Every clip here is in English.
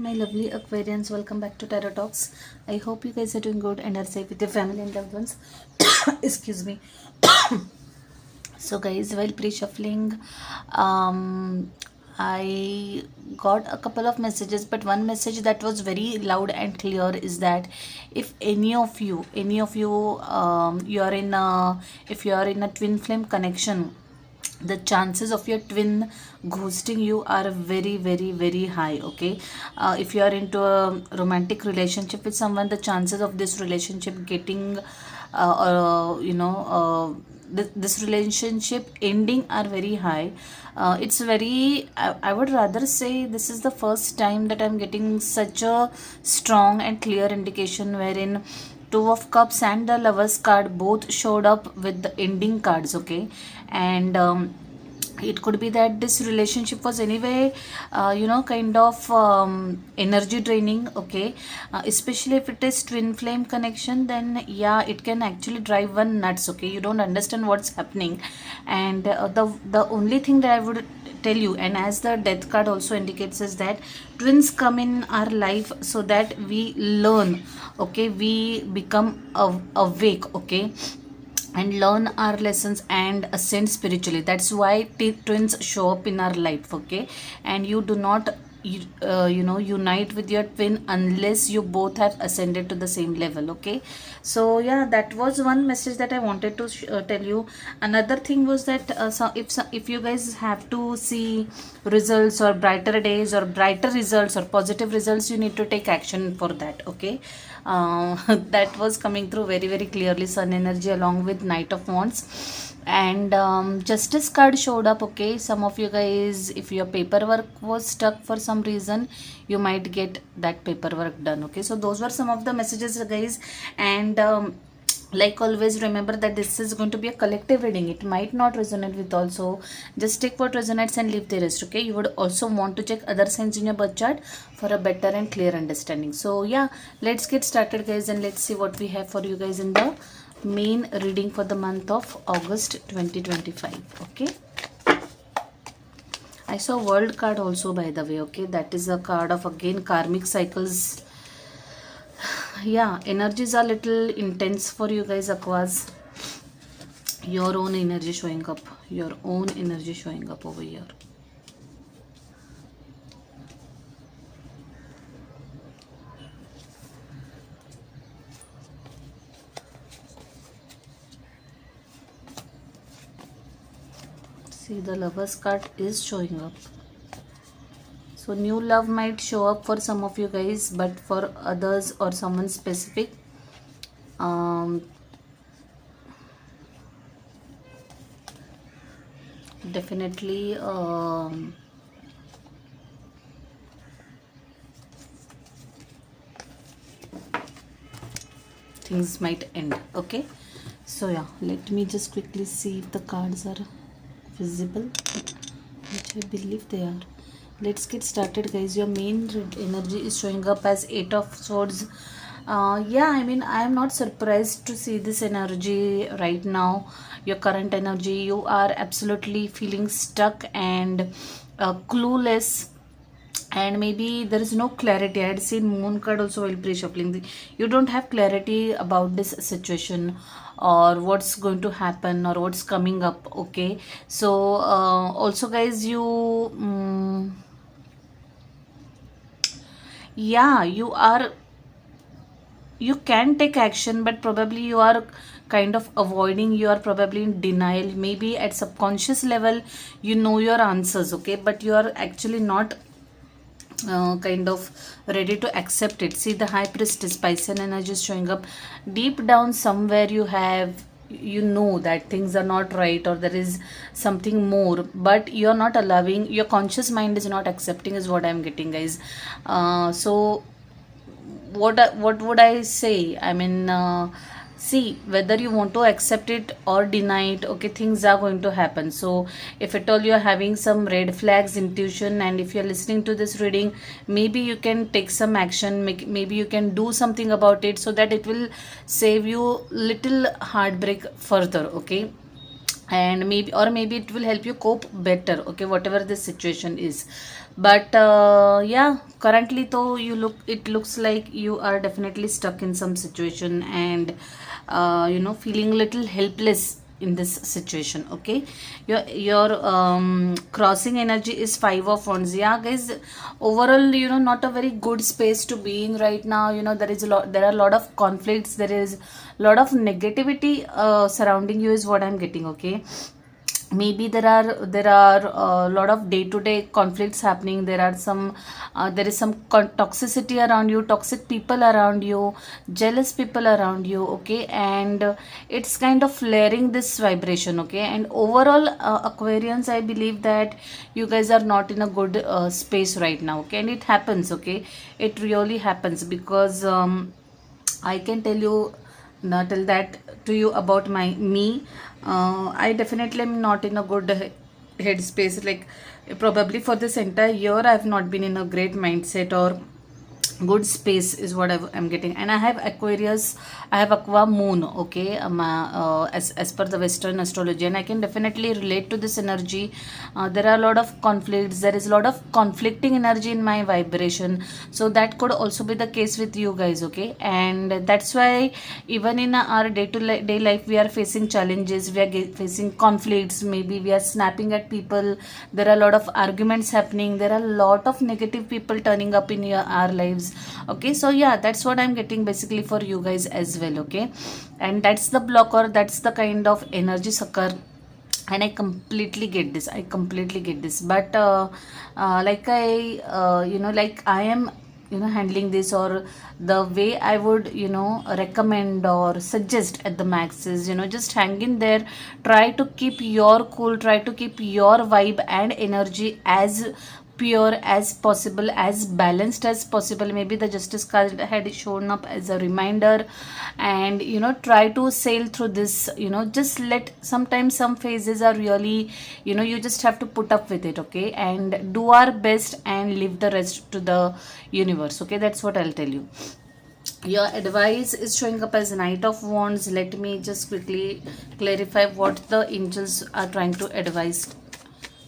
my lovely Aquarians, welcome back to Tarot Talks. I hope you guys are doing good and are safe with your family and loved ones. Excuse me. So, guys, while pre-shuffling, um, I got a couple of messages, but one message that was very loud and clear is that if you are in a, if you are in a twin flame connection, the chances of your twin ghosting you are very very high. Okay, if you are into a romantic relationship with someone, the chances of this relationship getting this relationship ending are very high. It's very, I would rather say this is the first time that I'm getting such a strong and clear indication wherein two of cups and the lovers card both showed up with the ending cards. Okay, and it could be that this relationship was anyway kind of energy draining. Okay, especially if it is twin flame connection, then yeah, it can actually drive one nuts. Okay, you don't understand what's happening, and the only thing that I would tell you, and as the death card also indicates, is that twins come in our life so that we learn. Okay, we become awake. Okay, and learn our lessons and ascend spiritually. That's why twins show up in our life. Okay, and you do not unite with your twin unless you both have ascended to the same level. Okay, so yeah, that was one message that I wanted to tell you. Another thing was that if you guys have to see results or brighter days or brighter results or positive results, you need to take action for that. Okay, that was coming through very clearly, sun energy along with knight of wands. And justice card showed up. Okay, some of you guys, if your paperwork was stuck for some reason, you might get that paperwork done. Okay, so those were some of the messages, guys. And like always, remember that this is going to be a collective reading. It might not resonate with all, so just take what resonates and leave the rest. Okay, you would also want to check other signs in your birth chart for a better and clear understanding. So yeah, let's get started, guys, and let's see what we have for you guys in the main reading for the month of August 2025. Okay, I saw world card also, by the way. Okay, that is a card of again karmic cycles. Yeah, energies are little intense for you guys, Aquas. Your own energy showing up. Your own energy showing up over here. See, the lovers card is showing up. So new love might show up for some of you guys, but for others or someone specific, definitely things might end. Okay, so yeah, let me just quickly see if the cards are visible, which I believe they are. Let's get started, guys. Your main energy is showing up as 8 of swords. Yeah, I mean, I am not surprised to see this energy right now. Your current energy, you are absolutely feeling stuck and clueless, and maybe there is no clarity. I had seen moon card also while pre-shuffling. You don't have clarity about this situation or what's going to happen or what's coming up. Okay, so also, guys, yeah, you can take action, but probably you are kind of avoiding, you are probably in denial. Maybe at subconscious level you know your answers. Okay, but you are actually not kind of ready to accept it. See, the high priestess Piscean energy is showing up. Deep down somewhere you know that things are not right or there is something more, but you're not allowing, your conscious mind is not accepting, is what I'm getting, guys. So what would I say? I mean, see, whether you want to accept it or deny it, okay, things are going to happen. So if at all you're having some red flags intuition, and if you're listening to this reading, maybe you can take some action. Maybe you can do something about it so that it will save you little heartbreak further. Okay, and maybe, or maybe it will help you cope better. Okay, whatever the situation is. But yeah, currently though, it looks like you are definitely stuck in some situation, and feeling a little helpless in this situation. Okay, your crossing energy is 5 of wands. Yeah guys, overall, not a very good space to be in right now. There are a lot of conflicts, there is a lot of negativity surrounding you, is what I'm getting. Okay, maybe there are a lot of day to day conflicts happening. There is some toxicity around you, toxic people around you, jealous people around you. Okay, and it's kind of flaring this vibration. Okay, and overall, Aquarians, I believe that you guys are not in a good space right now. Okay, and it happens. Okay, it really happens because I can tell you, tell that to you about me. I definitely am not in a good headspace. Like, probably for this entire year, I've not been in a great mindset or good space, is what I'm getting. And I have Aquarius, I have Aqua Moon. Okay, as per the Western astrology, and I can definitely relate to this energy. There are a lot of conflicts, there is a lot of conflicting energy in my vibration, so that could also be the case with you guys. Okay, and that's why even in our day to day life, we are facing challenges, we are facing conflicts, maybe we are snapping at people, there are a lot of arguments happening, there are a lot of negative people turning up in our lives. Okay, so yeah, that's what I'm getting basically for you guys as well. Okay, and that's the blocker, that's the kind of energy sucker, and I completely get this, I completely get this. But like like I am handling this, or the way I would recommend or suggest at the max is, just hang in there, try to keep your cool, try to keep your vibe and energy as pure as possible, as balanced as possible. Maybe the justice card had shown up as a reminder, and try to sail through this. Just let, sometimes some phases are really, you just have to put up with it. Okay, and do our best and leave the rest to the universe. Okay, that's what I'll tell you. Your advice is showing up as Knight of Wands. Let me just quickly clarify what the angels are trying to advise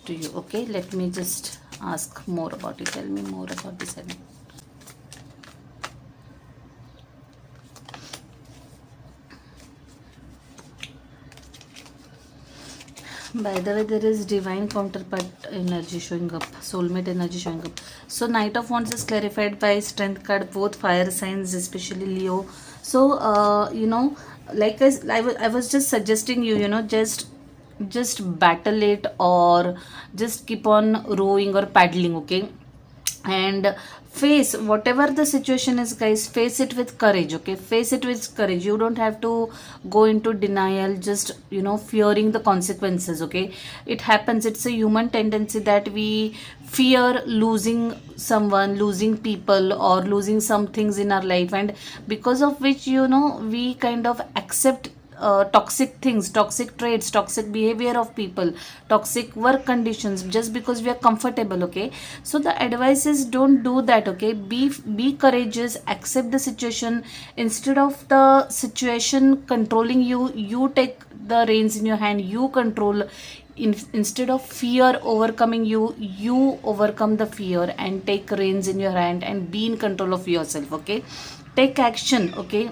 to you. Okay, let me just ask more about it. Tell me more about this. By the way, there is divine counterpart energy showing up, soulmate energy showing up. So, Knight of Wands is clarified by Strength card, both fire signs, especially Leo. So, like I was just suggesting you, just battle it, or just keep on rowing or paddling. Okay, and face whatever the situation is, guys, face it with courage. Okay, face it with courage. You don't have to go into denial, just fearing the consequences. Okay, it happens, it's a human tendency that we fear losing someone, losing people, or losing some things in our life, and because of which we kind of accept toxic things, toxic traits, toxic behavior of people, toxic work conditions, just because we are comfortable. Okay, so the advice is, don't do that. Okay, be courageous, accept the situation. Instead of the situation controlling you, you take the reins in your hand, you control. Instead of fear overcoming you, you overcome the fear and take reins in your hand and be in control of yourself. Okay, take action. Okay,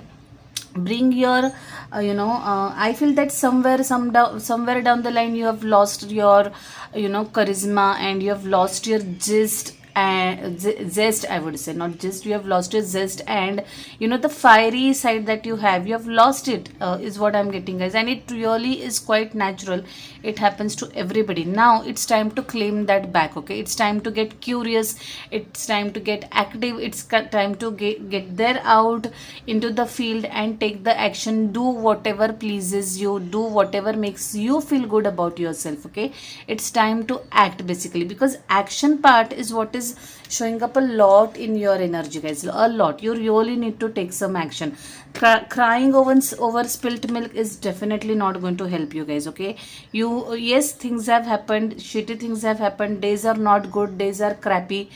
bring your I feel that somewhere down the line, you have lost your charisma, and you have lost your gist and zest, I would say, not just, you have lost your zest, and the fiery side that you have lost it, is what I'm getting, guys. And it really is quite natural, it happens to everybody. Now it's time to claim that back. Okay, it's time to get curious, it's time to get active, it's time to get there out into the field and take the action. Do whatever pleases you, do whatever makes you feel good about yourself. Okay, it's time to act basically, because action part is what is showing up a lot in your energy, guys, a lot. You really need to take some action. Crying over spilt milk is definitely not going to help you, guys. Okay, yes, things have happened, shitty things have happened, days are not good, days are crappy,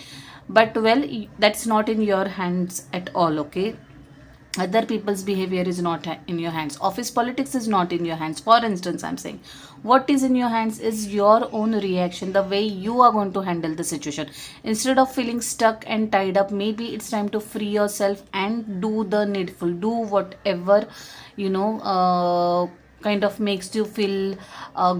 but well, that's not in your hands at all. Okay, Other people's behavior is not in your hands. Office politics is not in your hands. For instance, I'm saying what is in your hands is your own reaction, the way you are going to handle the situation. Instead of feeling stuck and tied up, maybe it's time to free yourself and do the needful. Do whatever, you know, kind of makes you feel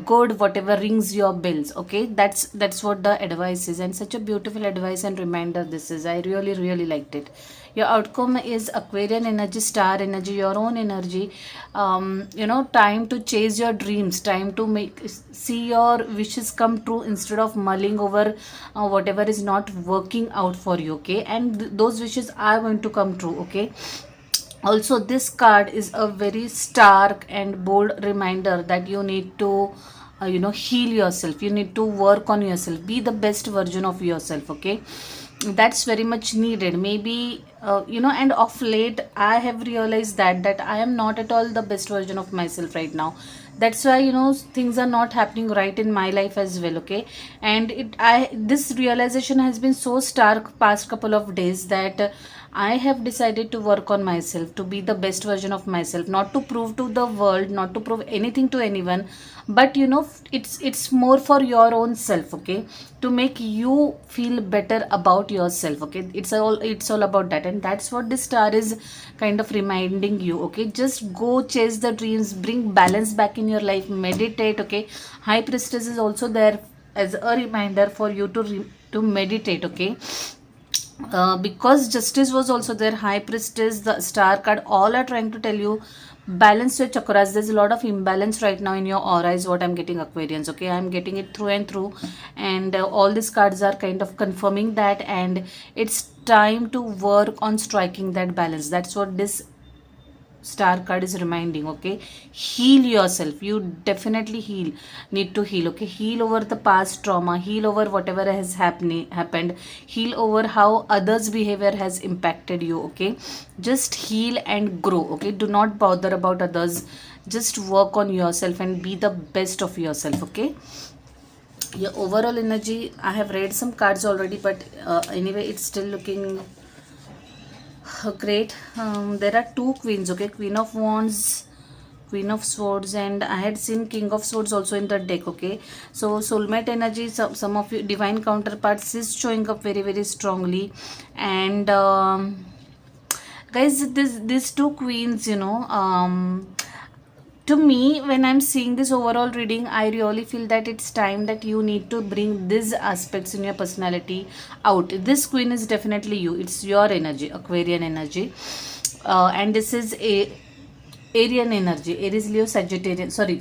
good, whatever rings your bells. Okay, that's what the advice is, and such a beautiful advice and reminder this is. I really really liked it. Your outcome is Aquarian energy, star energy, your own energy. You know, time to chase your dreams, time to make see your wishes come true instead of mulling over whatever is not working out for you. Okay, and those wishes are going to come true. Okay, also this card is a very stark and bold reminder that you need to heal yourself. You need to work on yourself, be the best version of yourself. Okay, that's very much needed. Maybe and of late I have realized that I am not at all the best version of myself right now. That's why things are not happening right in my life as well. Okay, and this realization has been so stark past couple of days that I have decided to work on myself, to be the best version of myself, not to prove to the world, not to prove anything to anyone, but it's more for your own self. Okay, to make you feel better about yourself. Okay, it's all about that, and that's what this star is kind of reminding you. Okay, just go chase the dreams, bring balance back in your life, meditate. Okay, high priestess is also there as a reminder for you to meditate. Okay, because justice was also there, high priestess, the star card, all are trying to tell you balance your chakras. There's a lot of imbalance right now in your aura is what I'm getting, Aquarians. Okay, I'm getting it through and through, and all these cards are kind of confirming that, and it's time to work on striking that balance. That's what this star card is reminding. Okay, heal yourself. You definitely need to heal. Okay, heal over the past trauma, heal over whatever has happened, heal over how others behavior has impacted you. Okay, just heal and grow. Okay, do not bother about others, just work on yourself and be the best of yourself. Okay, your overall energy, I have read some cards already, but anyway, it's still looking great. There are two queens. Okay, Queen of Wands, Queen of Swords, and I had seen King of Swords also in the deck. Okay, so soulmate energy, some of you divine counterparts is showing up very very strongly, and guys, these two queens, to me, when I'm seeing this overall reading, I really feel that it's time that you need to bring these aspects in your personality out. This queen is definitely you. It's your energy, Aquarian energy, and this is a Arian energy, Aries, Leo, Sagittarian. Sorry,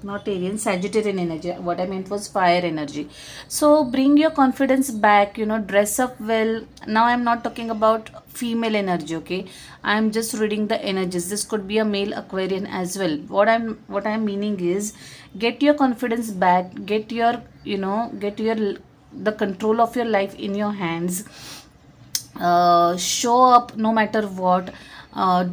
not Arian, Sagittarian energy. What I meant was fire energy. So bring your confidence back. Dress up well. Now I'm not talking about female energy. Okay, I'm just reading the energies. This could be a male Aquarian as well. What I'm meaning is, get your confidence back. Get your the control of your life in your hands. Show up no matter what.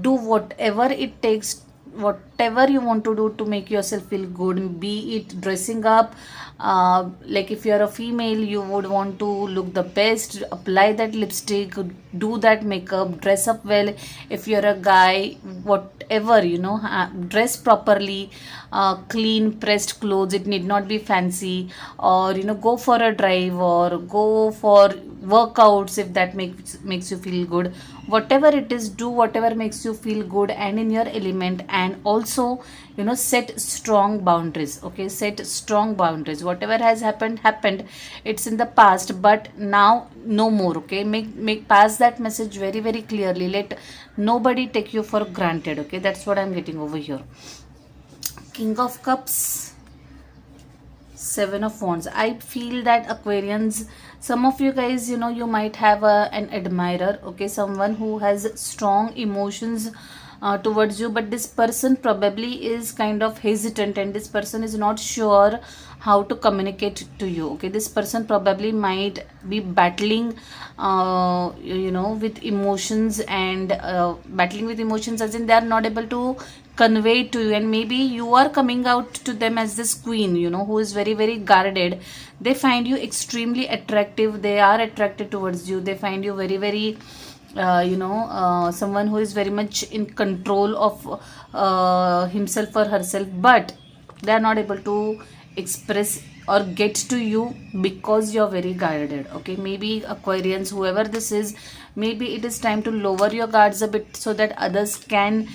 Do whatever it takes, whatever you want to do to make yourself feel good, be it dressing up. Like if you're a female, you would want to look the best, apply that lipstick, do that makeup, dress up well. If you're a guy, whatever, dress properly, clean pressed clothes. It need not be fancy, or go for a drive or go for workouts if that makes you feel good. Whatever it is, do whatever makes you feel good and in your element. And also set strong boundaries. Okay, set strong boundaries. Whatever has happened, it's in the past, but now no more. Okay, make pass that message very very clearly. Let nobody take you for granted. Okay, that's what I'm getting over here. King of Cups, Seven of Wands. I feel that Aquarians, some of you guys, you might have an admirer. Okay, someone who has strong emotions towards you, but this person probably is kind of hesitant, and this person is not sure how to communicate to you. Okay, this person probably might be battling with emotions, and battling with emotions as in they are not able to convey to you, and maybe you are coming out to them as this queen, who is very very guarded. They find you extremely attractive, they are attracted towards you, they find you very very someone who is very much in control of himself or herself, but they are not able to express or get to you because you're very guarded. Okay, maybe Aquarians, whoever this is, maybe it is time to lower your guards a bit so that others can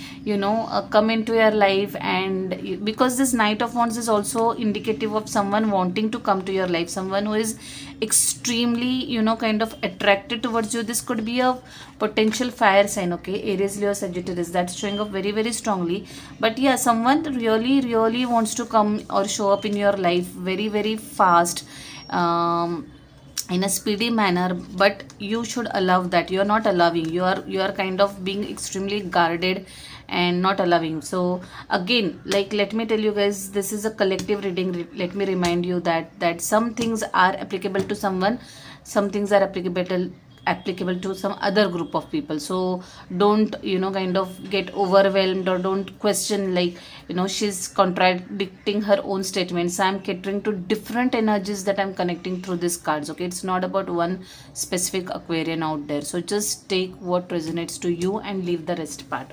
come into your life. And because this Knight of Wands is also indicative of someone wanting to come to your life, someone who is extremely kind of attracted towards you. This could be a potential fire sign, okay, Aries, Leo, Sagittarius, that's showing up very very strongly. But yeah, someone really really wants to come or show up in your life very very fast, in a speedy manner, but you should allow that. You are not allowing, you are kind of being extremely guarded and not allowing. So again, like, let me tell you guys, this is a collective reading. Let me remind you that some things are applicable to someone, some things are applicable to some other group of people. So don't kind of get overwhelmed, or don't question, like, she's contradicting her own statements. I'm catering to different energies that I'm connecting through these cards. Okay, it's not about one specific Aquarian out there. So just take what resonates to you and leave the rest part.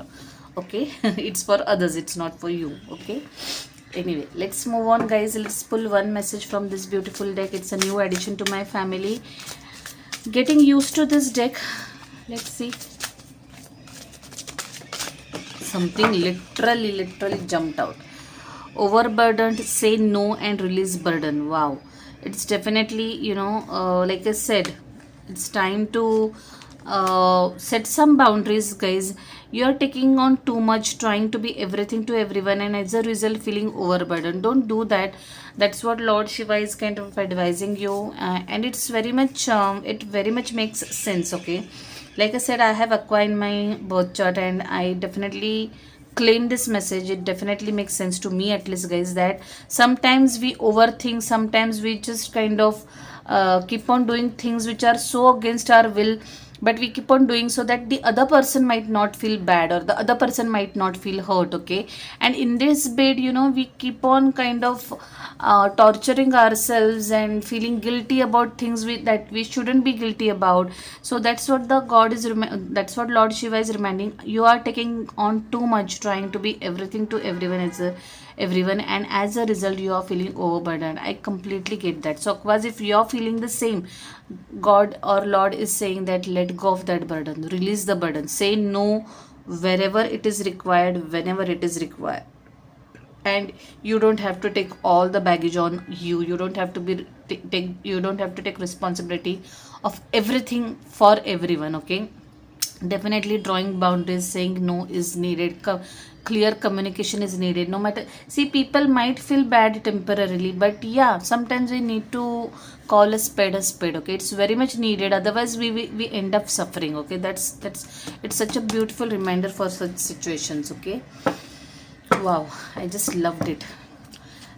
Okay, it's for others, it's not for you. Okay, anyway, let's move on, guys. Let's pull one message from this beautiful deck. It's a new addition to my family. Getting used to this deck. Let's see. Something literally jumped out. Overburdened, say no and release burden. Wow, it's definitely like I said, it's time to set some boundaries, guys. You're taking on too much, trying to be everything to everyone, and as a result feeling overburdened. Don't do that. That's what Lord Shiva is kind of advising you, and it's very much it very much makes sense. Okay, like I said, I have Aqua in my birth chart, and I definitely claim this message. It definitely makes sense to me, at least, guys, that sometimes we overthink, sometimes we just kind of keep on doing things which are so against our will, but we keep on doing so that the other person might not feel bad, or the other person might not feel hurt. Okay, and in this bed, we keep on kind of torturing ourselves and feeling guilty about things that we shouldn't be guilty about. So that's what that's what Lord Shiva is reminding. You are taking on too much, trying to be everything to everyone, and as a result you are feeling overburdened. I completely get that. So Aquas, if you're feeling the same, God or Lord is saying that let go of that burden, release the burden, say no wherever it is required, whenever it is required. And you don't have to take all the baggage on you. You don't have to you don't have to take responsibility of everything for everyone. Okay, definitely drawing boundaries, saying no is needed. Clear communication is needed. No matter, see, people might feel bad temporarily, but yeah, sometimes we need to call a spade a spade. Okay, it's very much needed, otherwise we end up suffering. Okay, that's it's such a beautiful reminder for such situations. Okay, wow, I just loved it.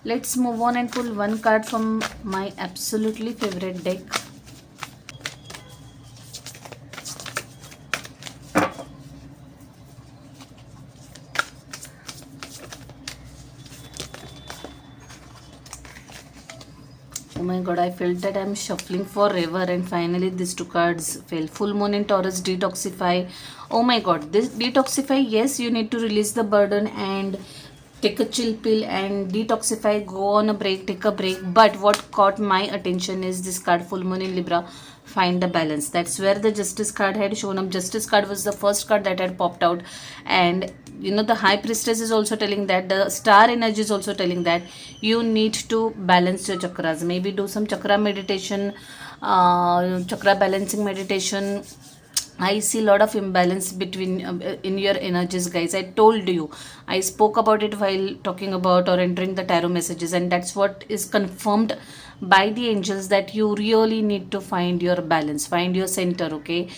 Let's move on and pull one card from my absolutely favorite deck. Oh my god, I felt that I'm shuffling forever, and finally these two cards fell. Full Moon in Taurus, detoxify. Oh my god, this detoxify, yes, you need to release the burden and take a chill pill and detoxify, go on a break, take a break. But what caught my attention is this card, Full Moon in Libra, find the balance. That's where the Justice card had shown up. Justice card was the first card that had popped out, and the High Priestess is also telling that, the star energy is also telling that you need to balance your chakras. Maybe do some chakra meditation, chakra balancing meditation. I see a lot of imbalance between in your energies, guys. I told you, I spoke about it while talking about or entering the tarot messages, and that's what is confirmed by the angels, that you really need to find your balance, find your center. Okay,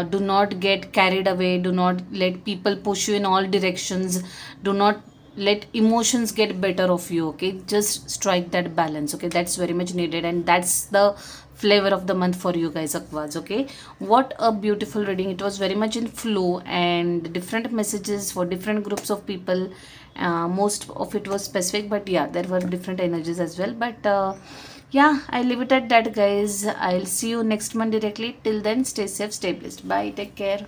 do not get carried away. Do not let people push you in all directions. Do not let emotions get better of you. Okay, just strike that balance. Okay, that's very much needed, and that's the flavor of the month for you guys, Aquas. Okay, what a beautiful reading. It was very much in flow and different messages for different groups of people. Most of it was specific, but yeah, there were different energies as well. But yeah, I leave it at that, guys. I'll see you next month directly. Till then, stay safe, stay blessed. Bye, take care.